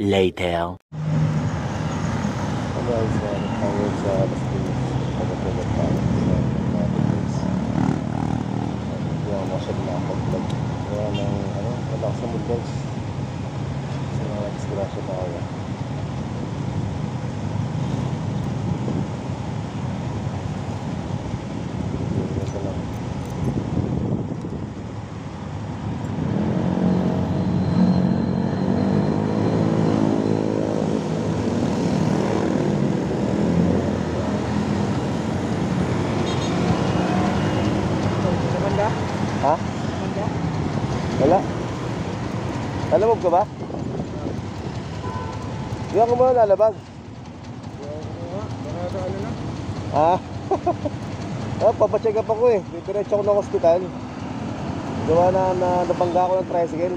Later. Guys, nagtawag sa Bastinis. Pagkatulad pa sa Bastinis. Hindi ako masyad na pag-vlog. Kaya nang wala sa mood guys. Kasi mga disgrasya tayo. Ito lang. Ha? Wala. Lalamog ka ba? Hindi ako muna lalabag. Ah? Papacheck up ako eh. Diretso ako ng hospital. Gawa na nabangga ako ng tricycle.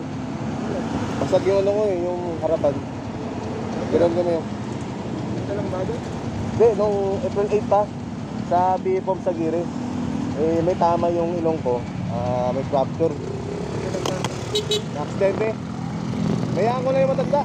Basag yung ko eh, yung harapan. Ganoon yun. Ito lang ba doon? Hindi, nung April 8 pa. Sa BFOM sa Gire. Eh, may tama yung ilong ko. May fracture. Na-accident eh. Mayaan ko na yung matanda.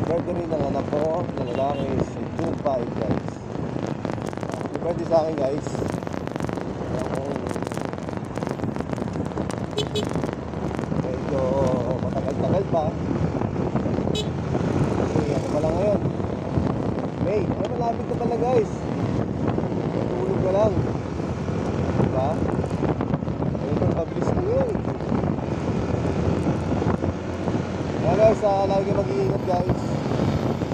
Birthday ng anak ko na lalaki is June 5 guys. Birthday sa akin guys. Medyo medyo matagal-tagal pa. Kasi ano pa lang ngayon, May, ay malapit na pala guys. Matulog ka lang, diba? Ayun ang pabilis ko yun. Kaya guys, lagi mag-iingat guys.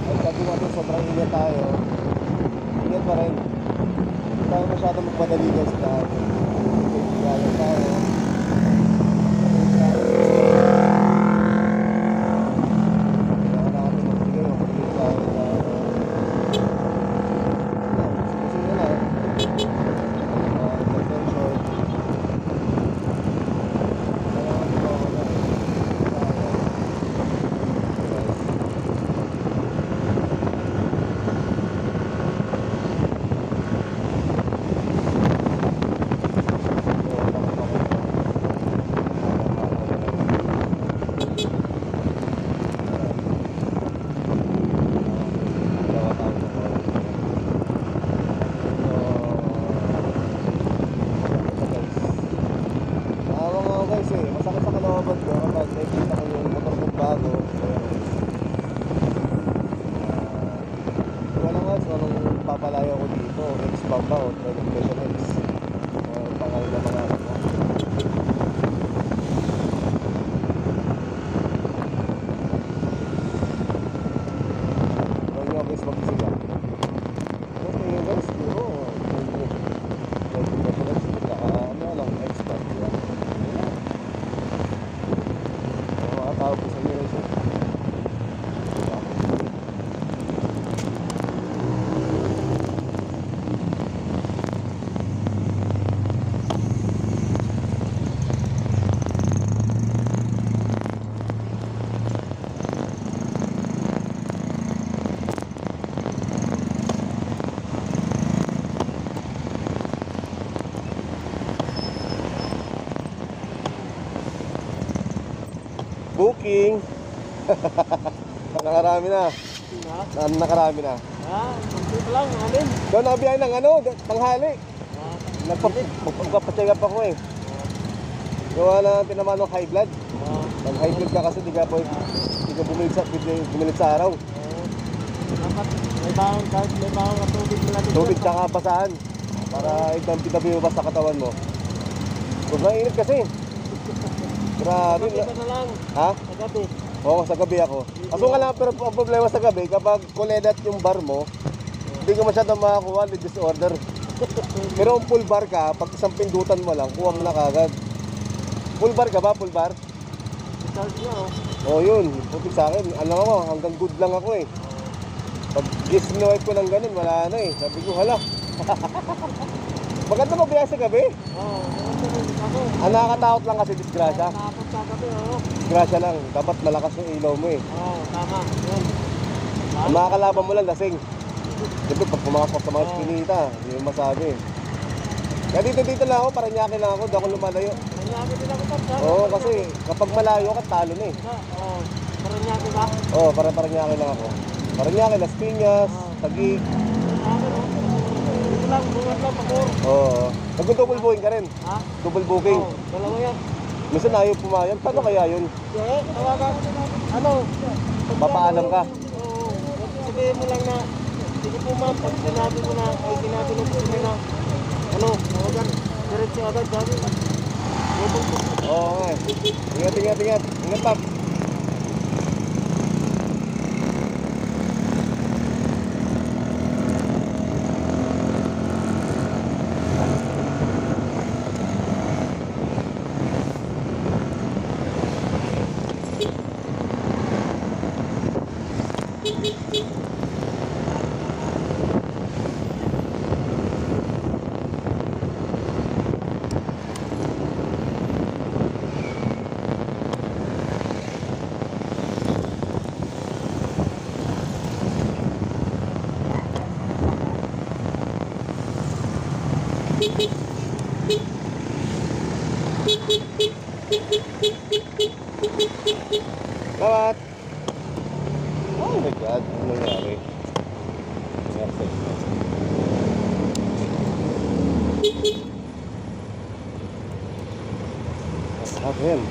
Ay sabi natin sobrang ingat tayo. Ingat pa rin. Hindi tayo masyadong magpadali guys sa daan. Kaya tayo. Masakit sa kalooban ko kapag nakikita ko yung motor kong bago. Wala nga, so nung papalayo ko dito, ex-bamba o training specialist. Pangalan na mga anak ko. Huwag nyo guys mag-isiga. Okay guys, siguro training specialist, saka ano lang, ex-bamba. Tawag ko sa inyo guys. Booking. Nakarami na. Nakarami na. Ito lang, alin. Doon nabiyay ng ano, tanghali. Nagpapacheck up ako eh. Gawa na tinamaan ng high blood. Pag high blood ka kasi di ka bumilit sa araw. Dapat may bawang kahit may bawang at tubig mo natin. Tubig tsaka basahan. Para idampi-dampi mo ba sa katawan mo. Sobrang init kasi. Grabe. Pagkita na lang. Ha? Sa gabi. Oo, sa gabi ako. Kaso nga lang, pero ang problema sa gabi, kapag kuledat yung bar mo, hindi ka masyadong makakuha ng disorder. Pero kung full bar ka, pag isang pindutan mo lang, kuha mo na kagad. Full bar ka ba? Full bar? Charge niya Oo, yun. Putik sa akin. Alam ako, hanggang good lang ako eh. Pag gisnoid ko ng ganun, wala na eh. Sabi ko, hala. Maganda mo biya sa gabi? Oo, ako. Ang nakakatakot lang kasi disgrasya. Nakakapot sa gabi, oo. Disgrasya lang. Dapat malakas yung ilaw mo eh. Oo, tama. Yun. Ang makakalaban mo lang lasing. Siyempre pag pumakapok sa mga skinita, yun yung masabi. Kaya dito lang ako, Paranaque lang ako, di ako lumalayo. Paranaque din ako tapos. Oo, kasi kapag malayo ka, talo na eh. Oo, Paranaque ba? Oo, Paranaque lang ako. Paranaque, Las Piñas, Taguig. Dito lang, bungat lang, pakor. Oo. Nag-double booking ka rin? Ha? Double booking. Oo, dalawa yan. Minsan ayaw pumayan. Paano kaya yun? Tawagan. Ano? Papaalam ka? Oo. Sabihin mo lang na, sige po ma'am, pag sinabi mo na, ay sinabi mo po na, ano, tawagan, diretso agad, sabi. Oo nga eh. Ingat. Ingat pa. Salamat. Oh my God, ano nangyari? What happened?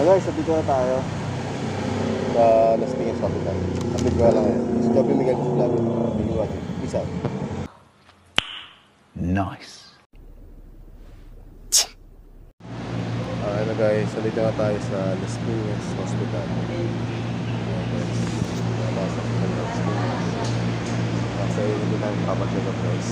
guys, dito na tayo sa Las Piñas Hospital. Update ko lang ngayon. Si Joby Miguel Vlog. Thank you watching. Peace out. Nice. Ano guys, dito na tayo sa Las Piñas Hospital. Kasi hindi tayo kapag-check up guys.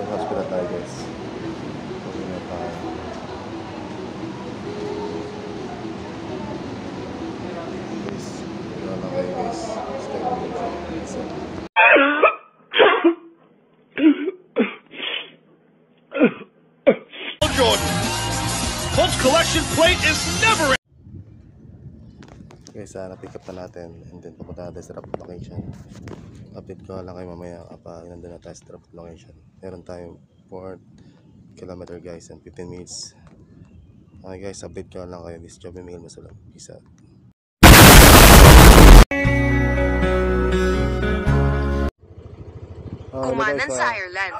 Hospital tayo guys. Jordan. Colts collection plate is never. Guys, na-pick up na natin and then pupunta natin sa drop location. Update ko lang kayo mamaya kapag nandun na tayo sa drop location. Meron tayong 4 kilometer guys and 15 minutes. Okay guys, update ko lang kayo. This is Joby Miguel Masalam. Peace out. Kumanan sa Ireland.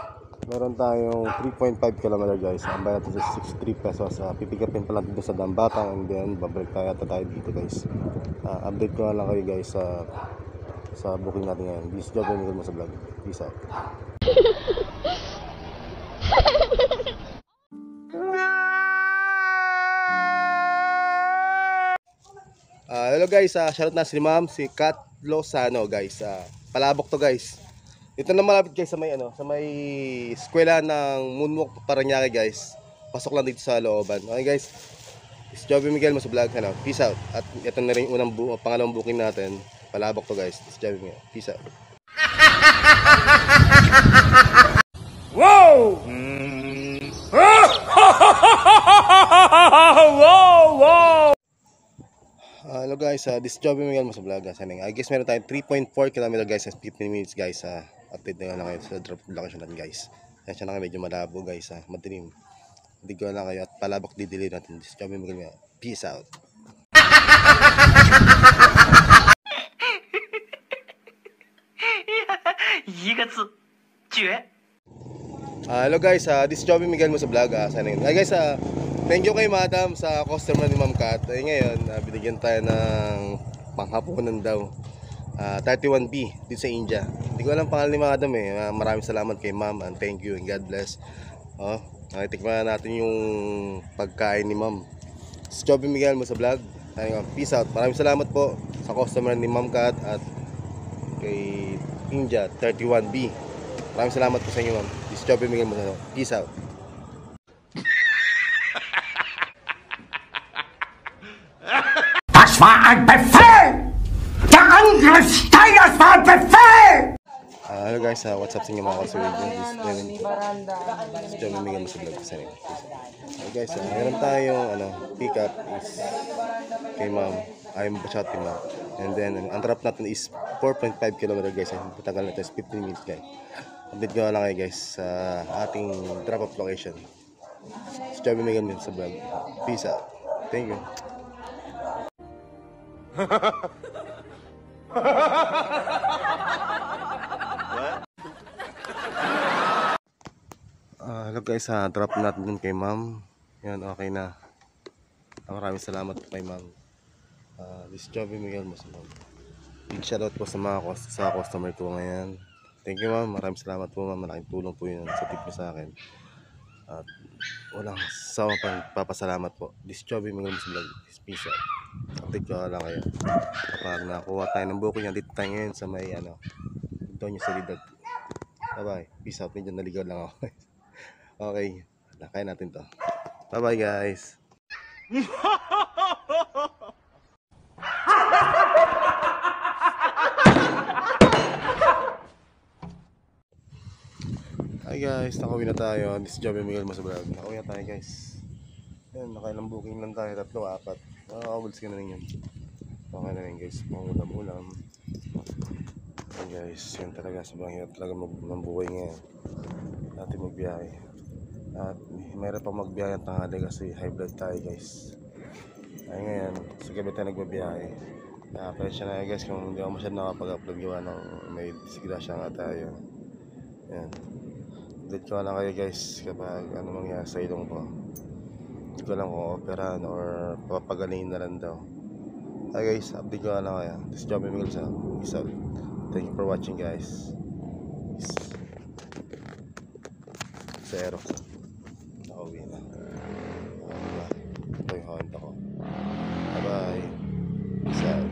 Meron tayong 3.5 kilometer guys. Ang bayad natin sa 63 pesos. Pipick upin pa lang dito sa Dambatang and then babalik tayo dito guys. Update ko lang kayo guys sa booking natin ngayon. This is Joby Miguel Masalam. Peace out. Hello guys, shoutout na si Ma'am, si Kat Lozano guys. Palabok to guys. Ito na malapit guys sa may sa may eskwela ng Moonwalk Paranaque guys. Pasok lang dito sa looban. Okay guys. It's Joby Miguel Masablog. Peace out. At ito na rin yung pangalawang booking natin. Palabok to guys. It's Joby Miguel. Peace out. Whoa! Whoa! Whoa! Hello guys, this is Joby Miguel Masablog. I guess meron tayong 3.4 km guys and 15 minutes guys. Update na lang kayo sa drop location natin guys. Kaya na kayo medyo malabo guys. Madilim. Hindi ko lang kayo at palabok didili natin. This is Joby Miguel. Peace out. Hello guys, this is Joby Miguel mo sa vlog. Guys, thank you kay madam sa customer ni Ma'am Kat. Ngayon, binigyan tayo ng panghapunan daw. 31B dito sa India. Hindi ko alam pangalan ni madam eh. Maraming salamat kay ma'am and thank you and God bless. Nakitikman natin yung pagkain ni ma'am. Si Joby Miguel mo sa vlog. Peace out. Maraming salamat po sa customer ni Ma'am Kat at kay India 31B. Maraming salamat po sa inyo ma'am. Si Joby Miguel mo sa vlog. Peace out. Das war ein Befehl! Der Angriffssteiger war ein Befehl! Hello guys, what's up sa inyo mga kasuwid? This is Joby Miguel mo sa vlog. Hey guys, meron tayong pick up is kay ma'am. I'm Bachati ma'am. And then, ang drop natin is 4.5 km guys. Ang patagal natin is 15 minutes guys. Update ko lang kayo guys sa ating drop off location. This is Joby Miguel mo sa vlog. Peace out. Thank you. Hello guys, drop natin dun kay ma'am. Yan, okay na. Maraming salamat kay ma'am. This Joby Miguel Masumag. Big shoutout po sa mga customer ko ngayon. Thank you ma'am, maraming salamat po ma'am. Malaking tulong po yun sa tip niyo sa akin. At walang sawa pang papasalamat po. This Joby Miguel Masumag is peace out. Update ko lang kayo kapag nakuha tayo ng booking yan dito tayo ngayon sa may Doña Soledad. Bye bye, peace out. Medyo naligaw lang ako. Okay, lakayin natin to. Bye bye guys. Hi guys, nakauwi na tayo. This is Joby Miguel Masumag. Nakauwi na tayo guys. Yan, nakailang booking lang tayo, 3, 4. Nakakabuls ka na rin yun. Okay na rin guys, pangulam-ulam. Yan guys, yun talaga, sobrang hirap talaga ng buhay ngayon. Natin magbiyahe. At mayroon pang magbiyahe ang tanghali kasi high blood tayo guys. Ay ngayon, sa gabi tayo nagbabiyahe. Pasensya na guys kung hindi ako masyadong nakapag-upload gawa ng may disgrasya nga tayo. Yan. Update ko lang kayo guys kapag ano mangyari sa ilong ko. Hindi ko lang kung operahan or papagalingin na lang daw. Hi guys, update ko lang kayo. This is Joby Miguel sa Isal. Thank you for watching guys. Peace. Zero. Nakauwi na. Ito yung Honda ko. Bye bye. Peace out.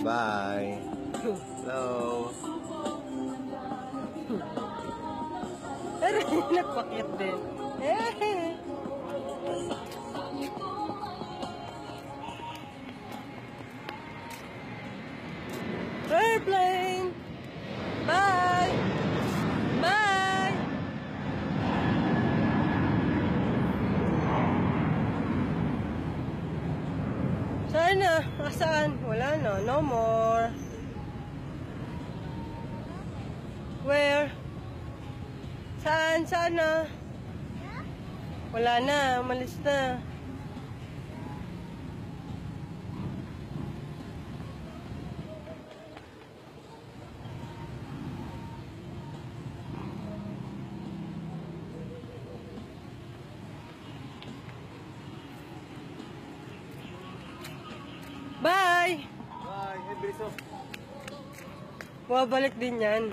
Bye. Hello. Pero nagpakit din. Airplane! Bye! Bye! Saan na? Saan? Wala na. No more. Where? Saan? Saan na? Wala na. Umalis na. Bye! Bye. Hey, Briso. Bumabalik din yan.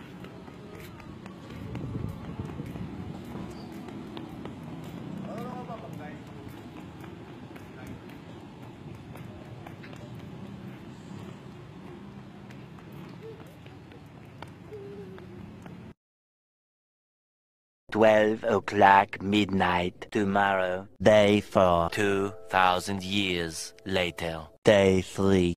$12 midnight tomorrow. Day 4. 2,000 years later. Day 3.